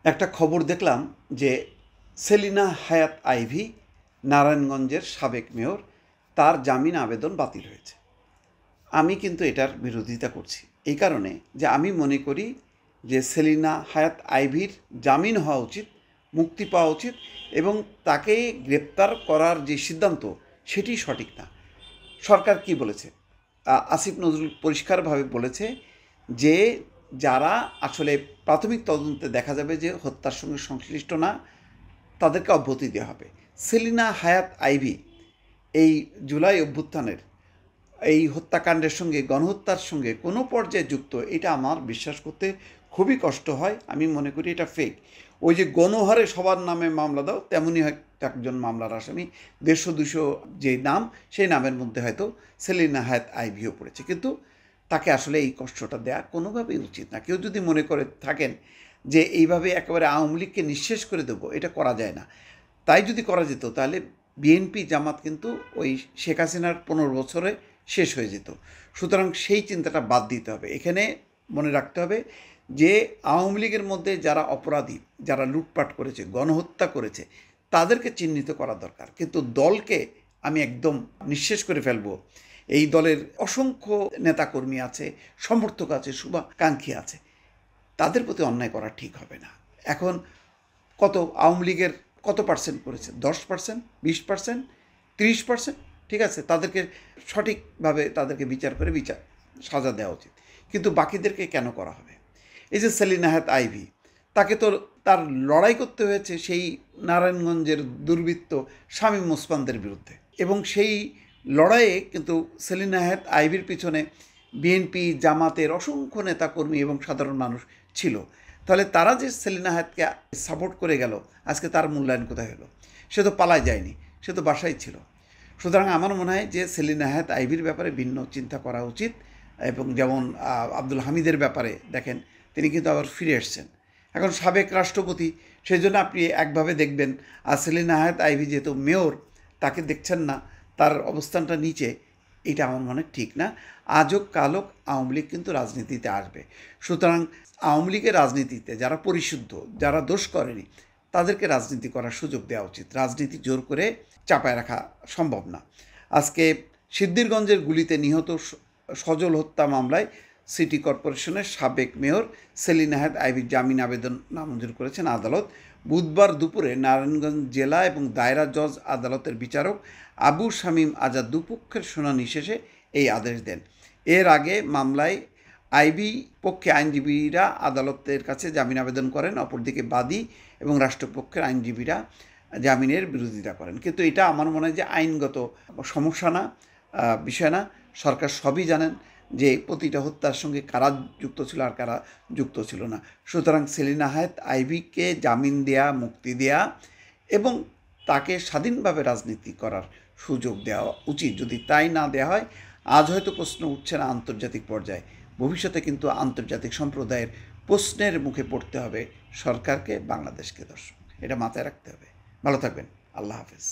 একটা খবর দেখলাম যে সেলিনা হায়াৎ আইভী, নারায়ণগঞ্জের সাবেক মেয়র, তার জামিন আবেদন বাতিল হয়েছে। আমি কিন্তু এটার বিরোধিতা করছি এই কারণে যে আমি মনে করি যে সেলিনা হায়াৎ আইভীর জামিন হওয়া উচিত, মুক্তি পাওয়া উচিত, এবং তাকে গ্রেপ্তার করার যে সিদ্ধান্ত সেটি সঠিক না। সরকার কি বলেছে? আসিফ নজরুল পরিষ্কারভাবে বলেছে যে যারা আসলে প্রাথমিক তদন্তে দেখা যাবে যে হত্যার সঙ্গে সংশ্লিষ্ট না, তাদেরকে অব্যাহতি দেওয়া হবে। সেলিনা হায়াৎ আইভী এই জুলাই অভ্যুত্থানের এই হত্যাকাণ্ডের সঙ্গে, গণহত্যার সঙ্গে কোনো পর্যায়ে যুক্ত, এটা আমার বিশ্বাস করতে খুবই কষ্ট হয়। আমি মনে করি এটা ফেক। ওই যে গণহারে সবার নামে মামলা দাও, তেমনই একজন মামলার আসামি, 150-200 যে নাম, সেই নামের মধ্যে হয়তো সেলিনা হায়াৎ আইভীও পড়েছে। কিন্তু তাকে আসলে এই কষ্টটা দেওয়া কোনোভাবেই উচিত না। কেউ যদি মনে করে থাকেন যে এইভাবে একেবারে আওয়ামী লীগকে নিঃশেষ করে দেবো, এটা করা যায় না। তাই যদি করা যেত তাহলে বিএনপি জামাত কিন্তু ওই শেখ হাসিনার 15 বছরে শেষ হয়ে যেত। সুতরাং সেই চিন্তাটা বাদ দিতে হবে। এখানে মনে রাখতে হবে যে আওয়ামী লীগের মধ্যে যারা অপরাধী, যারা লুটপাট করেছে, গণহত্যা করেছে, তাদেরকে চিহ্নিত করা দরকার। কিন্তু দলকে আমি একদম নিঃশেষ করে ফেলবো, এই দলের অসংখ্য নেতাকর্মী আছে, সমর্থক আছে, শুভাকাঙ্ক্ষী আছে, তাদের প্রতি অন্যায় করা ঠিক হবে না। এখন কত আওয়ামী লীগের কত পার্সেন্ট করেছে? 10%, 20%, 30%? ঠিক আছে, তাদেরকে সঠিকভাবে তাদেরকে বিচার করে সাজা দেওয়া উচিত। কিন্তু বাকিদেরকে কেন করা হবে? এই যে সেলিনা হায়াৎ আইভী, তাকে তো তার লড়াই করতে হয়েছে সেই নারায়ণগঞ্জের দুর্বৃত্ত শামীম ওসমানদের বিরুদ্ধে, এবং সেই লড়াইয়ে কিন্তু সেলিনা হায়াৎ আইভীর পিছনে বিএনপি জামাতের অসংখ্য নেতাকর্মী এবং সাধারণ মানুষ ছিল। তাহলে তারা যে সেলিনা হায়াৎকে সাপোর্ট করে গেল, আজকে তার মূল্যায়ন কোথায় হলো? সে তো পালায় যায়নি, সে তো বাসায় ছিল। সুতরাং আমার মনে হয় যে সেলিনা হায়াৎ আইভীর ব্যাপারে ভিন্ন চিন্তা করা উচিত। এবং যেমন আব্দুল হামিদের ব্যাপারে দেখেন, তিনি কিন্তু আবার ফিরে এসছেন, এখন সাবেক রাষ্ট্রপতি, সেই জন্য আপনি একভাবে দেখবেন। আর সেলিনা হায়াৎ আইভী যেহেতু মেয়র, তাকে দেখছেন না, তার অবস্থানটা নিচে, এটা আমার মনে ঠিক না। আজও কালক আওয়ামী লীগ কিন্তু রাজনীতিতে আসবে। সুতরাং আওয়ামী লীগের রাজনীতিতে যারা পরিশুদ্ধ, যারা দোষ করেনি, তাদেরকে রাজনীতি করার সুযোগ দেওয়া উচিত। রাজনীতি জোর করে চাপায় রাখা সম্ভব না। আজকে সিদ্ধিরগঞ্জের গুলিতে নিহত সজল হত্যা মামলায় সিটি কর্পোরেশনের সাবেক মেয়র সেলিনা হায়াৎ আইভীর জামিন আবেদন নামঞ্জুর করেছেন আদালত। বুধবার দুপুরে নারায়ণগঞ্জ জেলা এবং দায়রা জজ আদালতের বিচারক আবু শামীম আজাদ দুপক্ষের শুনানি শেষে এই আদেশ দেন। এর আগে মামলায় আইভী পক্ষে আইনজীবীরা আদালতের কাছে জামিন আবেদন করেন, অপরদিকে বাদী এবং রাষ্ট্রপক্ষের আইনজীবীরা জামিনের বিরোধিতা করেন। কিন্তু এটা আমার মনে হয় যে আইনগত সমস্যা না, বিষয় না। সরকার সবই জানেন যে প্রতিটা হত্যার সঙ্গে কারা যুক্ত ছিল আর কারা যুক্ত ছিল না। সুতরাং সেলিনা হায়াৎ আইভীকে জামিন দেয়া, মুক্তি দেয়া এবং তাকে স্বাধীনভাবে রাজনীতি করার সুযোগ দেওয়া উচিত। যদি তাই না দেওয়া হয়, আজ হয়তো প্রশ্ন উঠছে না আন্তর্জাতিক পর্যায়ে, ভবিষ্যতে কিন্তু আন্তর্জাতিক সম্প্রদায়ের প্রশ্নের মুখে পড়তে হবে সরকারকে, বাংলাদেশকে। দর্শক, এটা মাথায় রাখতে হবে। ভালো থাকবেন। আল্লাহ হাফেজ।